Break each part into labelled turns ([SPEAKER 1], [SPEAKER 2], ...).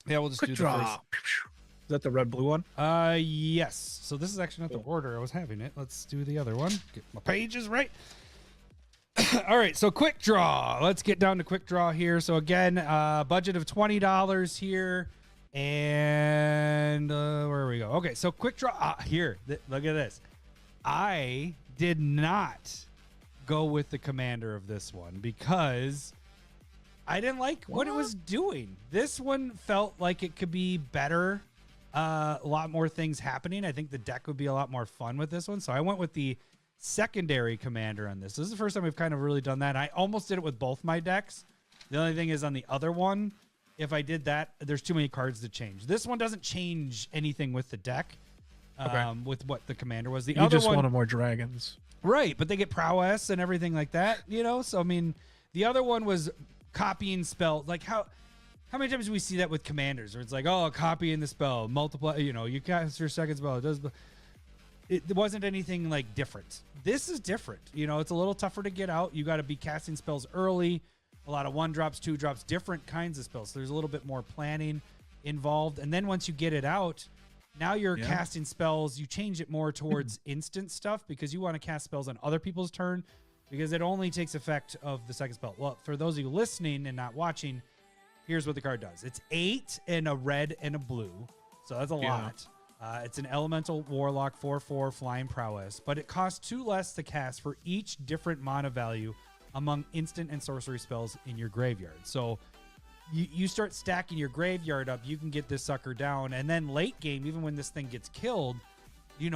[SPEAKER 1] Yeah, we'll just
[SPEAKER 2] Quick
[SPEAKER 1] do
[SPEAKER 2] draw.
[SPEAKER 1] the first.
[SPEAKER 2] Is that the red blue one?
[SPEAKER 1] Yes. So this is actually not the order I was having it. Let's do the other one. Get my pages right. All right, so quick draw. Let's get down to quick draw here. So again, budget of $20 here, and where we go? Okay, so quick draw here. Look at this. I did not go with the commander of this one because I didn't like what it was doing. This one felt like it could be better. A lot more things happening. I think the deck would be a lot more fun with this one. So I went with the secondary commander on this. This is the first time we've kind of really done that. I almost did it with both my decks. The only thing is on the other one, if I did that, there's too many cards to change. This one doesn't change anything with the deck, with what the commander was. The
[SPEAKER 2] You
[SPEAKER 1] other
[SPEAKER 2] just
[SPEAKER 1] one,
[SPEAKER 2] wanted more dragons.
[SPEAKER 1] right, but they get prowess and everything like that, So, I mean, the other one was copying spell. Like, how many times do we see that with commanders where it's like, oh, copying the spell, multiply, you cast your second spell. It wasn't anything like different. This is different. It's a little tougher to get out. You got to be casting spells early. A lot of 1-drops, 2-drops, different kinds of spells. So there's a little bit more planning involved. And then once you get it out, now you're casting spells. You change it more towards instant stuff because you want to cast spells on other people's turn because it only takes effect of the second spell. Well, for those of you listening and not watching, here's what the card does. It's 8 and a red and a blue. So that's a lot. It's an elemental warlock 4/4 flying prowess, but it costs 2 less to cast for each different mana value among instant and sorcery spells in your graveyard. So you start stacking your graveyard up, you can get this sucker down, and then late game, even when this thing gets killed, you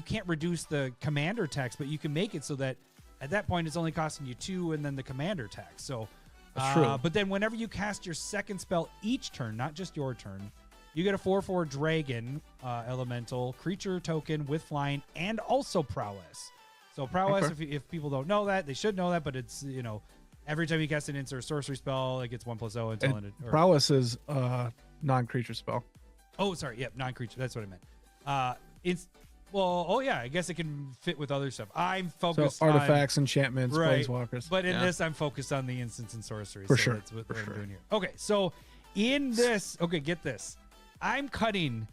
[SPEAKER 1] can't reduce the commander tax, but you can make it so that at that point it's only costing you 2 and then the commander tax. So
[SPEAKER 2] That's true.
[SPEAKER 1] but then whenever you cast your second spell each turn, not just your turn, you get a 4/4 dragon elemental creature token with flying and also prowess. So prowess, if people don't know that, they should know that, but it's, every time you cast an instant sorcery spell, it gets 1+0 until it.
[SPEAKER 2] Prowess is non-creature spell.
[SPEAKER 1] Oh, sorry. Yep, non-creature. That's what I meant. I guess it can fit with other stuff. I'm focused
[SPEAKER 2] on artifacts, enchantments, planeswalkers.
[SPEAKER 1] But in this, I'm focused on the instants and sorceries.
[SPEAKER 2] For sure.
[SPEAKER 1] That's what I'm doing here. Okay, so in this, get this. I'm cutting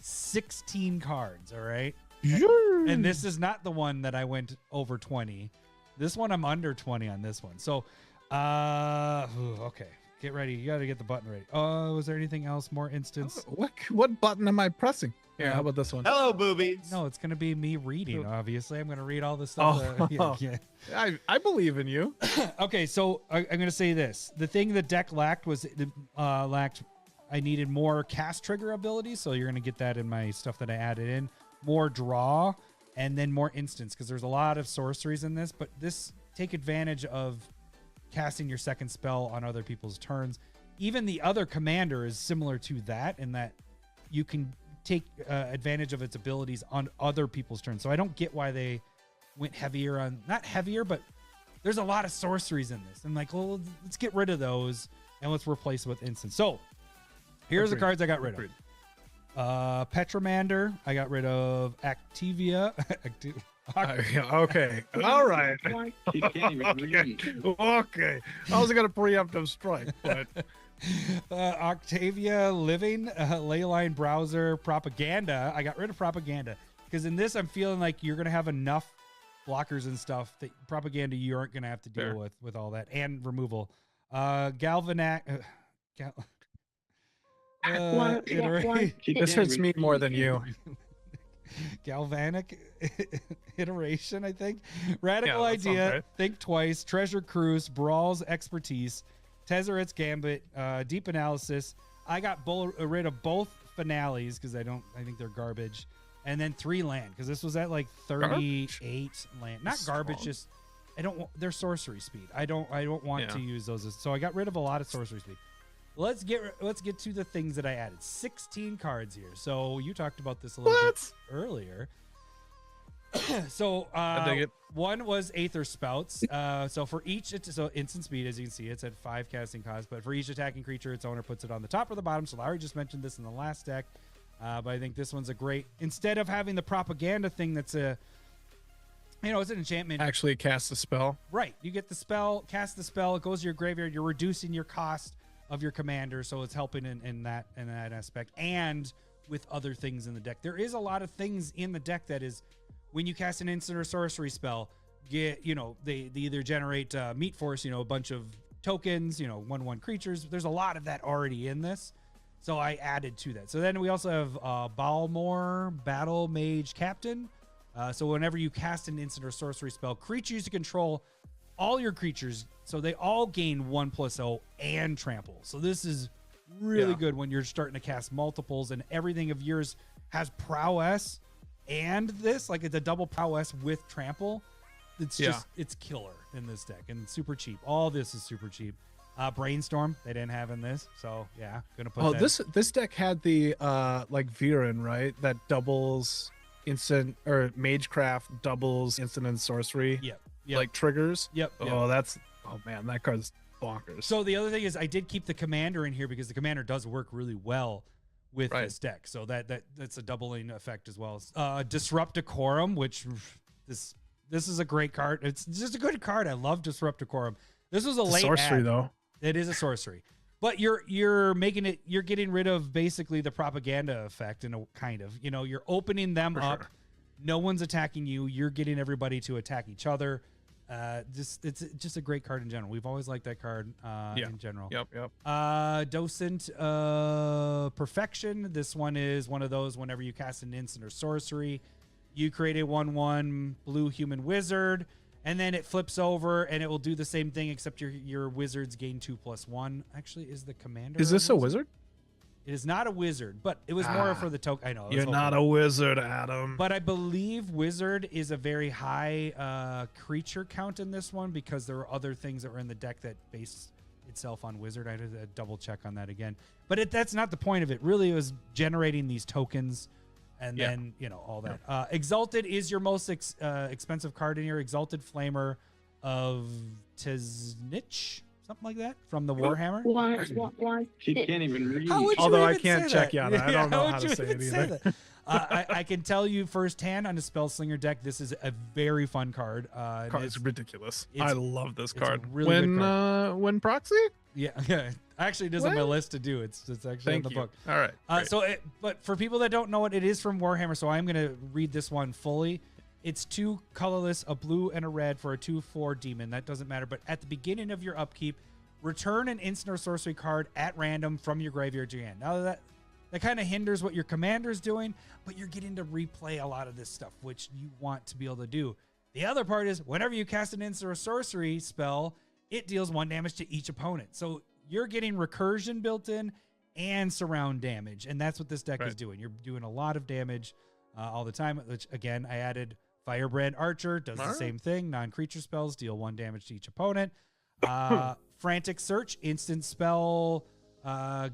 [SPEAKER 1] 16 cards, all right? And this is not the one that I went over 20. This one, I'm under 20 on this one. So, okay. Get ready. You got to get the button ready. Was there anything else? More instance?
[SPEAKER 2] What button am I pressing? Here, how about this one?
[SPEAKER 3] Hello, boobies.
[SPEAKER 1] No, it's going to be me reading, obviously. I'm going to read all this stuff.
[SPEAKER 2] I believe in you.
[SPEAKER 1] Okay, so I'm going to say this. The thing the deck lacked was I needed more cast trigger ability, so you're going to get that in my stuff that I added in. More draw, and then more instants, because there's a lot of sorceries in this, but this take advantage of casting your second spell on other people's turns. Even the other commander is similar to that in that you can take advantage of its abilities on other people's turns. So I don't get why they went heavier on, not heavier, but there's a lot of sorceries in this. I'm like, well, let's get rid of those and let's replace it with instants. So here's the cards I got rid of. Petromander, I got rid of Activia.
[SPEAKER 2] Okay. All right. Okay. I was going to preemptive strike, but
[SPEAKER 1] Octavia Living, Leyline Browser, Propaganda. I got rid of Propaganda because in this I'm feeling like you're going to have enough blockers and stuff that Propaganda you aren't going to have to deal with all that and removal. Galvanac.
[SPEAKER 2] This hurts me more than you.
[SPEAKER 1] Galvanic iteration, I think. Radical idea. Right. Think twice. Treasure Cruise. Brawls. Expertise. Tezzeret's Gambit. Deep analysis. I got rid of both finales because I think they're garbage. And then 3 land because this was at like 38 land. Not garbage, just they're sorcery speed. I don't want to use those. So I got rid of a lot of sorcery speed. Let's get to the things that I added. 16 cards here. So you talked about this a little bit earlier. So one was Aether Spouts. So for each, instant speed, as you can see, it's at 5 casting cost. But for each attacking creature, its owner puts it on the top or the bottom. So Larry just mentioned this in the last deck. But I think this one's a great. Instead of having the propaganda thing, that's it's an enchantment.
[SPEAKER 2] Actually, cast the spell.
[SPEAKER 1] Right. You get the spell, cast the spell. It goes to your graveyard. You're reducing your cost of your commander, so it's helping in that aspect, and with other things in the deck. There is a lot of things in the deck that is, when you cast an instant or sorcery spell, they either generate meat force, a bunch of tokens, 1/1 creatures. There's a lot of that already in this, so I added to that. So then we also have Balmor, Battle Mage Captain. So whenever you cast an instant or sorcery spell, creatures you control, all your creatures, so they all gain 1+0 and trample. So this is really good when you're starting to cast multiples and everything of yours has prowess and this, like it's a double prowess with trample. It's just, it's killer in this deck and super cheap. All this is super cheap. Brainstorm, they didn't have in this. So yeah, gonna put
[SPEAKER 2] this deck had the like Viren, right? That doubles instant, or Magecraft doubles instant and sorcery.
[SPEAKER 1] Yep.
[SPEAKER 2] Like triggers.
[SPEAKER 1] Yep.
[SPEAKER 2] Oh man, that card's bonkers.
[SPEAKER 1] So the other thing is I did keep the commander in here because the commander does work really well with this deck. So that's a doubling effect as well. Disrupt Decorum, which this is a great card. It's just a good card. I love Disrupt Decorum. This was a late
[SPEAKER 2] sorcery though.
[SPEAKER 1] It is a sorcery. But you're getting rid of basically the propaganda effect in a kind of, you're opening them up. Sure. No one's attacking you. You're getting everybody to attack each other. It's just a great card in general. We've always liked that card in general.
[SPEAKER 2] Yep.
[SPEAKER 1] Docent Perfection. This one is one of those whenever you cast an instant or sorcery, you create a 1/1 blue human wizard, and then it flips over and it will do the same thing except your wizards gain 2+1. Actually, is the commander?
[SPEAKER 2] Is this a wizard?
[SPEAKER 1] It is not a wizard, but it was more for the token. I know.
[SPEAKER 2] You're not a wizard, Adam.
[SPEAKER 1] But I believe wizard is a very high creature count in this one because there were other things that were in the deck that base itself on wizard. I had to double check on that again. But that's not the point of it. Really, it was generating these tokens and then, all that. Exalted is your most expensive card in here. Exalted Flamer of Tiznich. Something like that from the Warhammer.
[SPEAKER 3] Why?
[SPEAKER 4] She can't even read.
[SPEAKER 2] Although I can't check you on it. I don't know how to say it either.
[SPEAKER 1] I can tell you firsthand on a Spellslinger deck, this is a very fun card.
[SPEAKER 2] It's ridiculous. I love this card.
[SPEAKER 1] Really good card.
[SPEAKER 2] When Proxy?
[SPEAKER 1] Yeah. Actually, it is on my list to do. It's actually in the book.
[SPEAKER 2] All right.
[SPEAKER 1] But for people that don't know it is from Warhammer, so I'm going to read this one fully. It's 2 colorless, a blue and a red for a 2/4 demon. That doesn't matter. But at the beginning of your upkeep, return an instant or sorcery card at random from your graveyard to your hand. Now that kind of hinders what your commander's doing, but you're getting to replay a lot of this stuff, which you want to be able to do. The other part is whenever you cast an instant or sorcery spell, it deals 1 damage to each opponent. So you're getting recursion built in and surround damage. And that's what this deck is doing. You're doing a lot of damage all the time, which again, I added Firebrand Archer, does the same thing. Non-creature spells deal 1 damage to each opponent. Frantic Search, instant spell,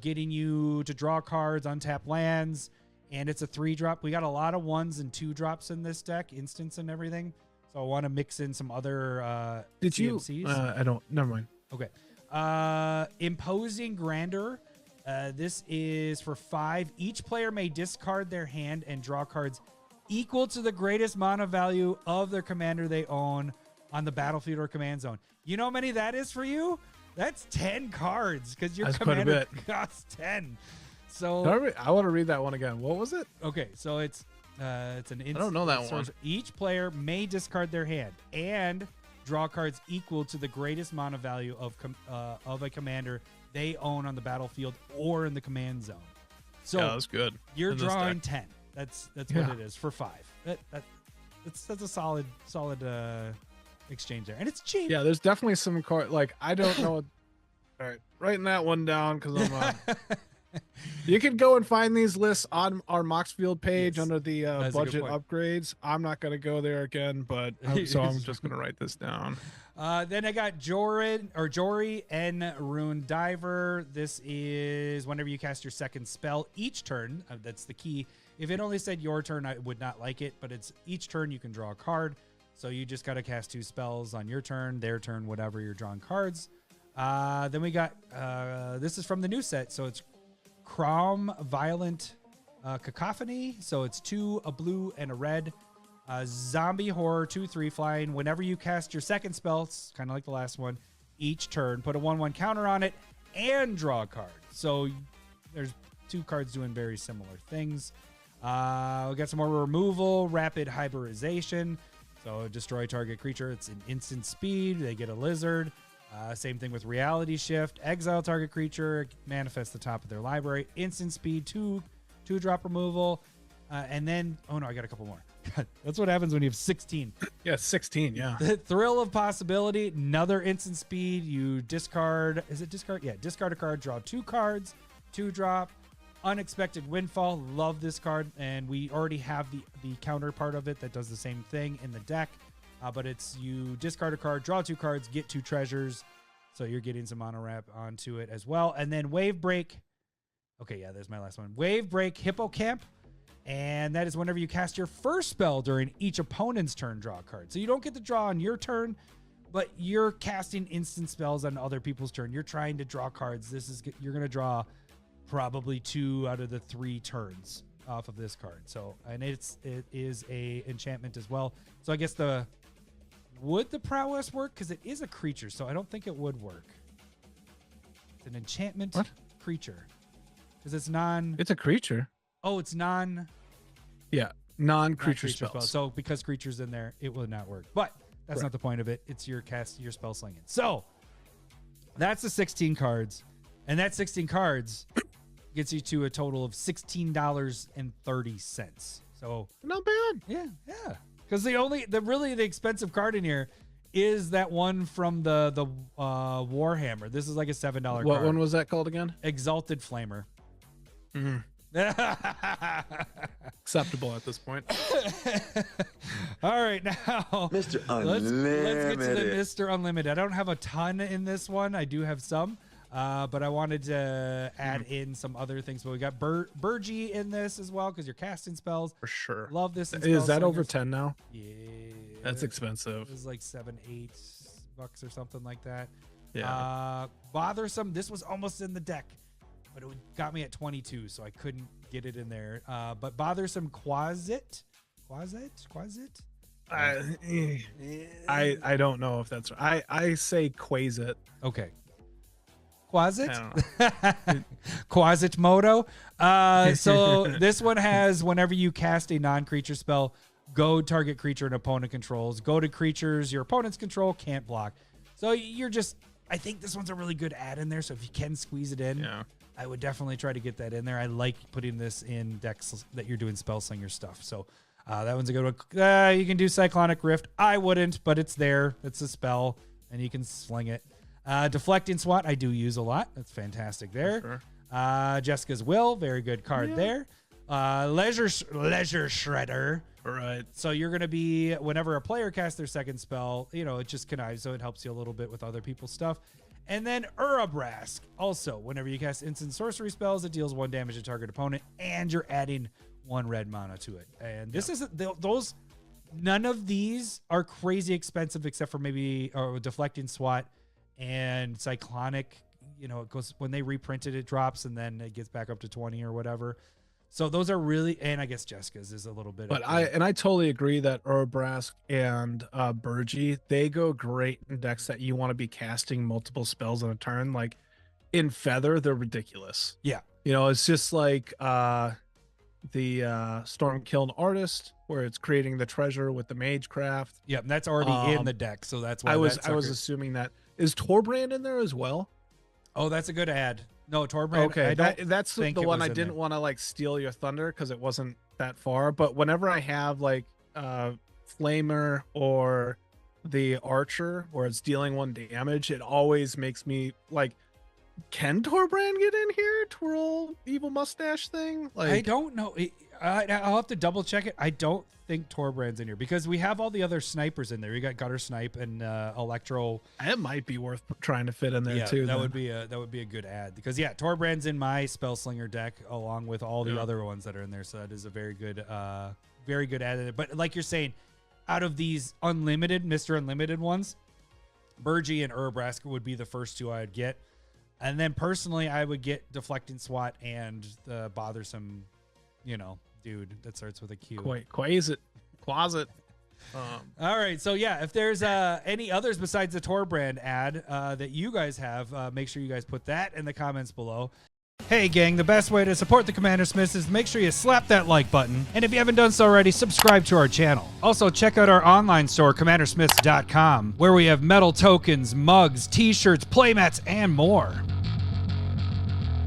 [SPEAKER 1] getting you to draw cards, untap lands, and it's a 3-drop. We got a lot of 1s and 2-drops in this deck, instants and everything. So I want to mix in some other CMCs.
[SPEAKER 2] I don't. Never mind.
[SPEAKER 1] Okay. Imposing Grandeur. This is for 5. Each player may discard their hand and draw cards equal to the greatest mana value of their commander they own on the battlefield or command zone. You know how many that is for you? That's 10 cards because your commander costs 10. So
[SPEAKER 2] I want to read that one again. What was it?
[SPEAKER 1] Okay, so it's an instant.
[SPEAKER 2] I don't know that one.
[SPEAKER 1] Each player may discard their hand and draw cards equal to the greatest mana value of a commander they own on the battlefield or in the command zone. So
[SPEAKER 2] yeah, that's good.
[SPEAKER 1] You're drawing 10. That's what it is for 5. That's a solid exchange there, and it's cheap.
[SPEAKER 2] Yeah, there's definitely some card. Like I don't know. All right, writing that one down because I'm. You can go and find these lists on our Moxfield page under the budget upgrades. I'm not going to go there again, but I'm just going to write this down.
[SPEAKER 1] Then I got Jory and Rune Diver. This is whenever you cast your second spell each turn. That's the key. If it only said your turn, I would not like it, but it's each turn you can draw a card. So you just got to cast 2 spells on your turn, their turn, whatever, you're drawing cards. Then we got, this is from the new set. So it's Crom Violent Cacophony. So it's 2, a blue and a red. Zombie Horror 2/3 flying. Whenever you cast your second spell, it's kind of like the last one, each turn, put a 1/1 counter on it and draw a card. So there's 2 cards doing very similar things. We got some more removal, rapid hybridization. So destroy target creature. It's an instant speed. They get a lizard. Same thing with reality shift. Exile target creature. Manifest the top of their library. Instant speed. 2-drop removal. And then, oh no, I got a couple more. That's what happens when you have 16.
[SPEAKER 2] Yeah, 16. Yeah.
[SPEAKER 1] The thrill of possibility. Another instant speed. You discard. Is it discard? Yeah. Discard a card. Draw 2 cards. 2-drop. Unexpected Windfall. Love this card, and we already have the counterpart of it that does the same thing in the deck, but it's you discard a card, draw 2 cards, get 2 treasures, so you're getting some mono wrap onto it as well. And then Wave Break. Okay, yeah, there's my last one. Wave Break Hippocamp, and that is whenever you cast your first spell during each opponent's turn, draw a card. So you don't get to draw on your turn, but you're casting instant spells on other people's turn. You're trying to draw cards. You're going to draw probably 2 out of the 3 turns off of this card. So, and it is a enchantment as well. So I guess would the prowess work? Because it is a creature, so I don't think it would work. It's an enchantment creature. Because it's
[SPEAKER 2] It's a creature.
[SPEAKER 1] Oh, it's
[SPEAKER 2] Yeah, non-creature spells.
[SPEAKER 1] spell. So because creature's in there, it will not work. But that's not the point of it. It's your spell slinging. So that's the 16 cards. And that 16 cards gets you to a total of $16.30. So
[SPEAKER 2] not bad.
[SPEAKER 1] Yeah. Because the expensive card in here is that one from the Warhammer. This is like a $7 card.
[SPEAKER 2] What one was that called again?
[SPEAKER 1] Exalted Flamer.
[SPEAKER 2] Mm-hmm. Acceptable at this point.
[SPEAKER 1] All right, now
[SPEAKER 3] Mr.
[SPEAKER 1] Let's
[SPEAKER 3] Unlimited.
[SPEAKER 1] get to the Mr. Unlimited. I don't have a ton in this one. I do have some. But I wanted to add in some other things. But we got Burgie in this as well because you're casting spells.
[SPEAKER 2] For sure.
[SPEAKER 1] Love this.
[SPEAKER 2] Is that over 10 now?
[SPEAKER 1] Yeah.
[SPEAKER 2] That's expensive.
[SPEAKER 1] It was like $7-8 or something like that.
[SPEAKER 2] Yeah.
[SPEAKER 1] Bothersome. This was almost in the deck, but it got me at 22, so I couldn't get it in there. But Bothersome Quasit.
[SPEAKER 2] I don't know if that's right. I say Quasit.
[SPEAKER 1] Okay. Quasitmodo. So this one has whenever you cast a non-creature spell, go target creature an opponent controls. Go to creatures your opponents control, can't block. So I think this one's a really good add in there. So if you can squeeze it in, I would definitely try to get that in there. I like putting this in decks that you're doing spell slinger stuff. So that one's a good one. You can do Cyclonic Rift. I wouldn't, but it's there. It's a spell, and you can sling it. Deflecting SWAT, I do use a lot. That's fantastic there.
[SPEAKER 2] Sure.
[SPEAKER 1] Jessica's Will, very good card there. Leisure Shredder.
[SPEAKER 2] All right.
[SPEAKER 1] So you're going to be, whenever a player casts their second spell, it just connives, so it helps you a little bit with other people's stuff. And then Urabrask. Also, whenever you cast instant sorcery spells, it deals 1 damage to target opponent, and you're adding 1 red mana to it. And this isn't, none of these are crazy expensive except for maybe Deflecting SWAT and Cyclonic. It goes, when they reprint it, it drops, and then it gets back up to 20 or whatever. So those are really, and I guess Jessica's is a little bit.
[SPEAKER 2] But I totally agree that Urabrask and Burgie, they go great in decks that you want to be casting multiple spells in a turn. Like in Feather, they're ridiculous.
[SPEAKER 1] Yeah.
[SPEAKER 2] It's just like the Stormkiln Artist, where it's creating the treasure with the Magecraft.
[SPEAKER 1] Yeah, and that's already in the deck, so that's why
[SPEAKER 2] I was assuming that. Is Torbrand in there as well?
[SPEAKER 1] Oh, that's a good ad. No, Torbrand.
[SPEAKER 2] Okay, that's the one I didn't want to steal your thunder because it wasn't that far. But whenever I have Flamer or the Archer where it's dealing 1 damage, it always makes me can Torbrand get in here? Twirl evil mustache thing?
[SPEAKER 1] I don't know. I'll have to double check it. I don't think Torbrand's in here because we have all the other snipers in there. You got Gutter Snipe and Electro.
[SPEAKER 2] It might be worth trying to fit in there too.
[SPEAKER 1] That would be a good ad because Torbrand's in my Spellslinger deck along with all the other ones that are in there. So that is a very good ad. But like you're saying, out of these Mr. Unlimited ones, Burgie and Urabrask would be the first 2 I'd get. And then personally, I would get Deflecting SWAT and the Bothersome, dude that starts with a Q.
[SPEAKER 2] Quasit.
[SPEAKER 1] All right, so yeah, if there's any others besides the Tor brand ad that you guys have, make sure you guys put that in the comments below. Hey gang, the best way to support the Commander Smiths is to make sure you slap that like button, and if you haven't done so already, subscribe to our channel. Also, check out our online store, commandersmiths.com, where we have metal tokens, mugs, t-shirts, playmats, and more.